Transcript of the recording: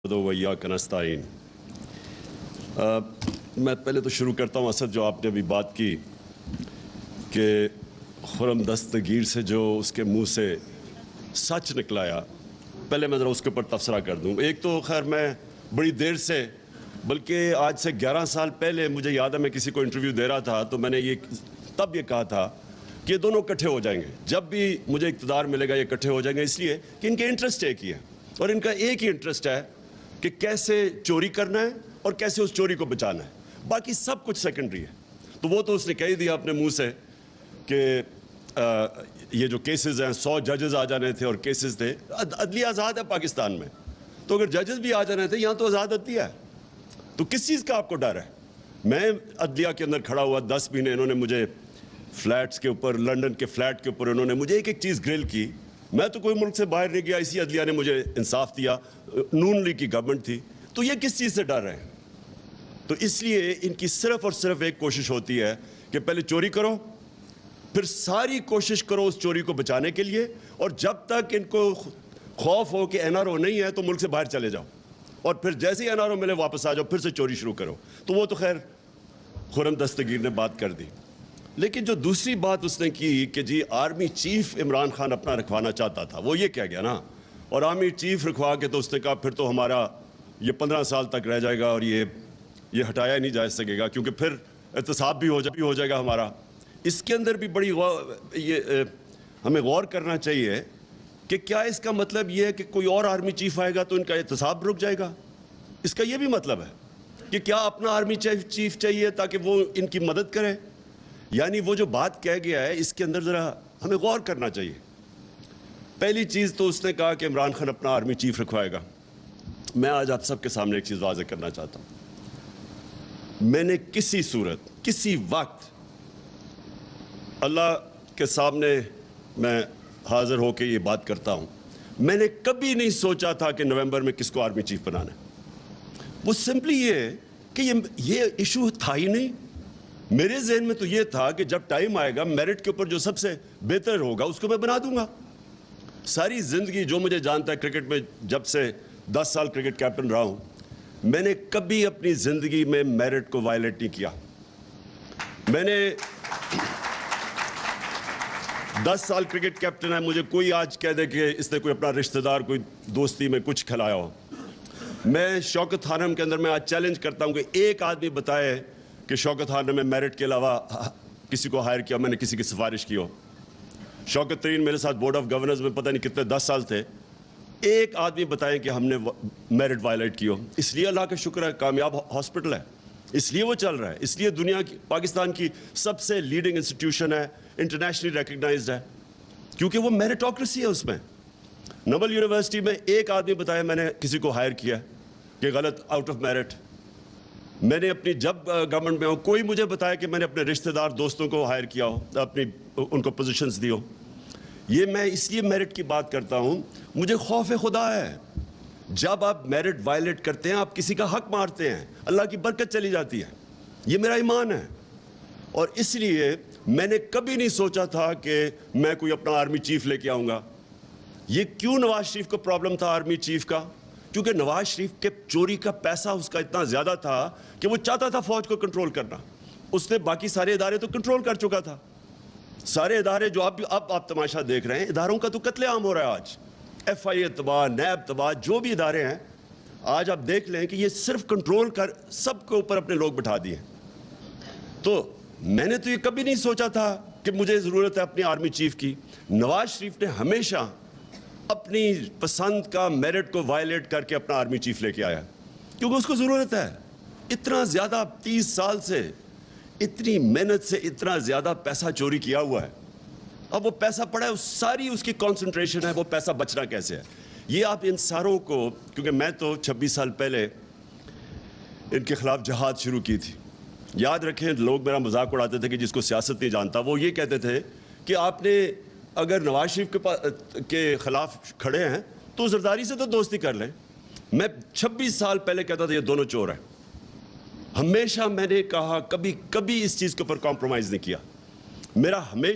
वइय्याक नस्तईन। मैं पहले तो शुरू करता हूँ असद, जो आपने अभी बात की कि खुर्रम दस्तगीर से जो उसके मुंह से सच निकलाया, पहले मैं ज़रा उसके ऊपर तबसरा कर दूँ। एक तो खैर मैं बड़ी देर से, बल्कि आज से 11 साल पहले मुझे याद है मैं किसी को इंटरव्यू दे रहा था, तो मैंने तब ये कहा था कि ये दोनों इकट्ठे हो जाएंगे, जब भी मुझे इक़्तिदार मिलेगा ये इकट्ठे हो जाएंगे, इसलिए कि इनके इंटरेस्ट एक ही है और इनका एक ही इंटरेस्ट है कि कैसे चोरी करना है और कैसे उस चोरी को बचाना है, बाकी सब कुछ सेकेंडरी है। तो वो तो उसने कह ही दिया अपने मुंह से कि ये जो केसेस हैं 100 जजेस आ जाने थे और केसेस थे। अदलिया आज़ाद है पाकिस्तान में, तो अगर जजेस भी आ जाने थे, यहाँ तो आज़ाद अदलिया है, तो किस चीज़ का आपको डर है? मैं अदलिया के अंदर खड़ा हुआ 10 महीने, इन्होंने मुझे फ्लैट्स के ऊपर, लंदन के फ्लैट के ऊपर इन्होंने मुझे एक एक चीज़ ग्रिल की। मैं तो कोई मुल्क से बाहर नहीं गया, इसी अदलिया ने मुझे इंसाफ दिया। नून लीग की गवर्नमेंट थी, तो ये किस चीज़ से डर रहे हैं? तो इसलिए इनकी सिर्फ और सिर्फ एक कोशिश होती है कि पहले चोरी करो, फिर सारी कोशिश करो उस चोरी को बचाने के लिए, और जब तक इनको खौफ हो कि NRO नहीं है तो मुल्क से बाहर चले जाओ, और फिर जैसे ही NRO मिले वापस आ जाओ, फिर से चोरी शुरू करो। तो वो तो खैर खुर्रम दस्तगीर ने बात कर दी। लेकिन जो दूसरी बात उसने की कि जी आर्मी चीफ इमरान खान अपना रखवाना चाहता था, वो ये कह गया ना, और आर्मी चीफ रखवा के तो उसने कहा फिर तो हमारा ये 15 साल तक रह जाएगा और ये हटाया नहीं जा सकेगा, क्योंकि फिर एहतसाब भी हो जाएगा हमारा। इसके अंदर भी बड़ी हमें गौर करना चाहिए कि क्या इसका मतलब ये है कि कोई और आर्मी चीफ आएगा तो इनका एहतसाब रुक जाएगा? इसका ये भी मतलब है कि क्या अपना आर्मी चीफ चाहिए ताकि वो इनकी मदद करे? यानी वो जो बात कह गया है, इसके अंदर ज़रा हमें गौर करना चाहिए। पहली चीज़ तो उसने कहा कि इमरान खान अपना आर्मी चीफ रखवाएगा। मैं आज आप सबके सामने एक चीज़ वाज़ेह करना चाहता हूँ। मैंने किसी सूरत, किसी वक्त, अल्लाह के सामने मैं हाज़िर होकर ये बात करता हूँ, मैंने कभी नहीं सोचा था कि नवंबर में किसको आर्मी चीफ बनाना है। वो सिंपली ये कि ये इशू था ही नहीं। मेरे जहन में तो ये था कि जब टाइम आएगा, मेरिट के ऊपर जो सबसे बेहतर होगा उसको मैं बना दूंगा। सारी ज़िंदगी जो मुझे जानता है, क्रिकेट में जब से 10 साल क्रिकेट कैप्टन रहा हूँ, मैंने कभी अपनी ज़िंदगी में मेरिट को वायलेट नहीं किया। मैंने 10 साल क्रिकेट कैप्टन है, मुझे कोई आज कह दे कि इसने कोई अपना रिश्तेदार, कोई दोस्ती में कुछ खिलाया हो, मैं शौकत खानम के अंदर मैं आज चैलेंज करता हूँ कि एक आदमी बताए कि शौकत खान ने मेरिट के अलावा किसी को हायर किया, मैंने किसी की सिफारिश की हो। शौकत तरीन मेरे साथ बोर्ड ऑफ गवर्नर्स में पता नहीं कितने 10 साल थे, एक आदमी बताएं कि हमने मेरिट वायलेट की हो। इसलिए अल्लाह का शुक्र है कामयाब हॉस्पिटल है, इसलिए वो चल रहा है, इसलिए दुनिया की, पाकिस्तान की सबसे लीडिंग इंस्टीट्यूशन है, इंटरनेशनली रिकग्नाइज्ड है, क्योंकि वो मेरिटोक्रेसी है। उसमें नोबल यूनिवर्सिटी में एक आदमी बताया मैंने किसी को हायर किया कि गलत, आउट ऑफ मेरिट। मैंने अपनी, जब गवर्नमेंट में हो, कोई मुझे बताया कि मैंने अपने रिश्तेदार दोस्तों को हायर किया हो, अपनी उनको पोजीशंस दी हो। ये मैं इसलिए मेरिट की बात करता हूँ, मुझे खौफ खुदा है। जब आप मेरिट वायलेट करते हैं, आप किसी का हक मारते हैं, अल्लाह की बरकत चली जाती है। ये मेरा ईमान है, और इसलिए मैंने कभी नहीं सोचा था कि मैं कोई अपना आर्मी चीफ लेके आऊँगा। ये क्यों नवाज शरीफ को प्रॉब्लम था आर्मी चीफ का? क्योंकि नवाज शरीफ के चोरी का पैसा उसका इतना ज़्यादा था कि वो चाहता था फौज को कंट्रोल करना। उसने बाकी सारे इदारे तो कंट्रोल कर चुका था। सारे इदारे जो अब आप तमाशा देख रहे हैं, इदारों का तो कत्लेआम हो रहा है आज। FIA तबाह, नैब तबाह, जो भी इदारे हैं आज आप देख लें कि ये सिर्फ कंट्रोल कर सबके ऊपर अपने लोग बिठा दिए। तो मैंने तो ये कभी नहीं सोचा था कि मुझे ज़रूरत है अपनी आर्मी चीफ की। नवाज शरीफ ने हमेशा अपनी पसंद का मेरिट को वायलेट करके अपना आर्मी चीफ लेके आया, क्योंकि उसको ज़रूरत है। इतना ज़्यादा 30 साल से इतनी मेहनत से इतना ज़्यादा पैसा चोरी किया हुआ है, अब वो पैसा पड़ा है, सारी उसकी कंसंट्रेशन है वो पैसा बचना कैसे है। ये आप इन सारों को, क्योंकि मैं तो 26 साल पहले इनके खिलाफ जहाद शुरू की थी। याद रखें, लोग मेरा मजाक उड़ाते थे कि जिसको सियासत नहीं जानता, वो ये कहते थे कि आपने अगर नवाज शरीफ के खिलाफ खड़े हैं तो जरदारी से तो दोस्ती कर लें। मैं 26 साल पहले कहता था ये दोनों चोर हैं। हमेशा मैंने कहा, कभी इस चीज़ के ऊपर कॉम्प्रोमाइज़ नहीं किया। मेरा हमेशा